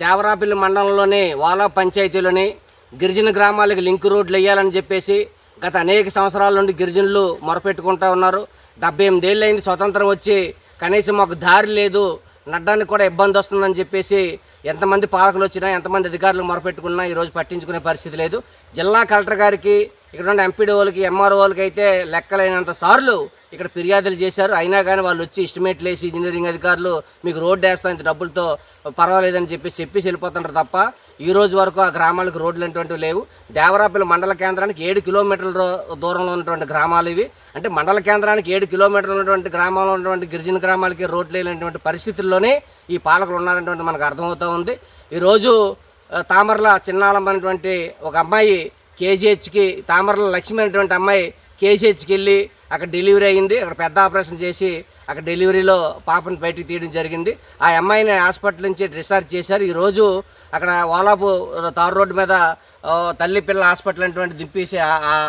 దేవరాపల్లి మండలంలోని వాలా పంచాయతీలోని గిరిజన గ్రామాలకు లింక్ రోడ్లు వేయాలని చెప్పేసి గత అనేక సంవత్సరాల నుండి గిరిజనులు మొరపెట్టుకుంటూ ఉన్నారు. 78 ఏళ్ళు అయింది స్వతంత్రం వచ్చి, కనీసం మాకు దారి లేదు, నడ్డానికి కూడా ఇబ్బంది వస్తుందని చెప్పేసి ఎంతమంది పాలకులు వచ్చినా ఎంతమంది అధికారులు మొరపెట్టుకున్నా ఈరోజు పట్టించుకునే పరిస్థితి లేదు. జిల్లా కలెక్టర్ గారికి, ఇక్కడ ఉన్న ఎంపీడీఓలకి, ఎంఆర్ఓలకి అయితే లెక్కలైనంత సార్లు ఇక్కడ ఫిర్యాదులు చేశారు. అయినా కానీ వాళ్ళు వచ్చి ఎస్టిమేట్లు వేసి ఇంజనీరింగ్ అధికారులు మీకు రోడ్డు వేస్తాం ఇంత డబ్బులతో పర్వాలేదని చెప్పేసి వెళ్ళిపోతుంటారు తప్ప ఈ రోజు వరకు ఆ గ్రామాలకు రోడ్లు అనేటువంటివి లేవు. దేవరాపల్లి మండల కేంద్రానికి 7 కిలోమీటర్ల దూరంలో ఉన్నటువంటి గ్రామాలు ఇవి. అంటే మండల కేంద్రానికి 7 కిలోమీటర్లు ఉన్నటువంటి గ్రామాల్లో ఉన్నటువంటి గిరిజన గ్రామాలకి రోడ్లు లేనటువంటి పరిస్థితుల్లోనే ఈ పాలకులు ఉన్నారనేటువంటి మనకు అర్థమవుతూ ఉంది. ఈరోజు తామర్ల చిన్నాలమ్మ అనేటువంటి ఒక అమ్మాయి కేజీహెచ్కి, తామర్ల లక్ష్మి అనేటువంటి అమ్మాయి కేజీహెచ్కి వెళ్ళి అక్కడ డెలివరీ అయింది. అక్కడ పెద్ద ఆపరేషన్ చేసి అక్కడ డెలివరీలో పాపను బయటికి తీయడం జరిగింది. ఆ అమ్మాయిని హాస్పిటల్ నుంచి డిశ్చార్జ్ చేశారు. ఈరోజు అక్కడ వాలాపు తారు రోడ్డు మీద తల్లి పిల్ల హాస్పిటల్ అనేటువంటి దింపేసి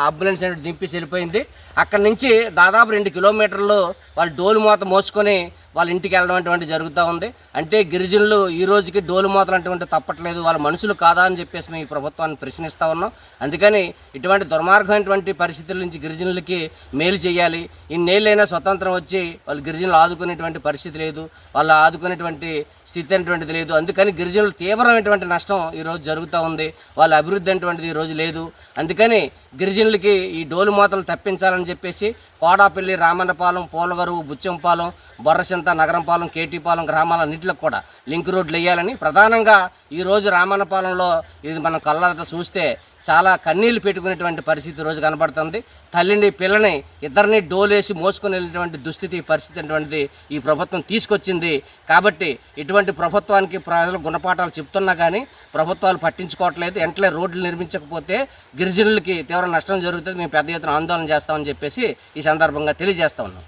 అంబులెన్స్ అనేటువంటి దింపేసి వెళ్ళిపోయింది. అక్కడి నుంచి దాదాపు 2 కిలోమీటర్లు వాళ్ళు డోలు మూత మోసుకొని వాళ్ళ ఇంటికి వెళ్ళడం అటువంటి జరుగుతూ ఉంది. అంటే గిరిజనులు ఈ రోజుకి డోలు మూతలు అటువంటి తప్పట్లేదు, వాళ్ళ మనుషులు కాదా అని చెప్పేసి మేము ఈ ప్రభుత్వాన్ని ప్రశ్నిస్తూ ఉన్నాం. అందుకని ఇటువంటి దుర్మార్గమైనటువంటి పరిస్థితుల నుంచి గిరిజనులకి మేలు చేయాలి. ఇన్నేళ్ళైనా స్వతంత్రం వచ్చి వాళ్ళు గిరిజనులు ఆదుకునేటువంటి పరిస్థితి లేదు, వాళ్ళు ఆదుకునేటువంటి స్థితి అనేటువంటిది లేదు. అందుకని గిరిజనులు తీవ్రమైనటువంటి నష్టం ఈరోజు జరుగుతూ ఉంది. వాళ్ళ అభివృద్ధి అనేటువంటిది ఈరోజు లేదు. అందుకని గిరిజనులకి ఈ డోలు మూతలు తప్పించాలని చెప్పేసి కోడాపల్లి, రామన్నపాలెం, పోలగరువు, బుచ్చంపాలెం, బొర్రసింత, నగరంపాలెం, కేటీపాలెం గ్రామాలన్నింటిలో కూడా లింక్ రోడ్లు వేయాలని, ప్రధానంగా ఈరోజు రామన్నపాలెంలో ఇది మనం కళ్ళతో చూస్తే చాలా కన్నీళ్లు పెట్టుకునేటువంటి పరిస్థితి రోజు కనబడుతుంది. తల్లిని పిల్లని ఇద్దరిని డోలేసి మోసుకొని వెళ్ళేటువంటి దుస్థితి పరిస్థితి అటువంటిది ఈ ప్రభుత్వం తీసుకొచ్చింది. కాబట్టి ఇటువంటి ప్రభుత్వానికి ప్రజలు గుణపాఠాలు చెప్తున్నా కానీ ప్రభుత్వాలు పట్టించుకోవట్లేదు. వెంటనే రోడ్లు నిర్మించకపోతే గిరిజనులకి తీవ్ర నష్టం జరుగుతుంది, మేము పెద్ద ఎత్తున ఆందోళన చేస్తామని చెప్పేసి ఈ సందర్భంగా తెలియజేస్తా ఉన్నాం.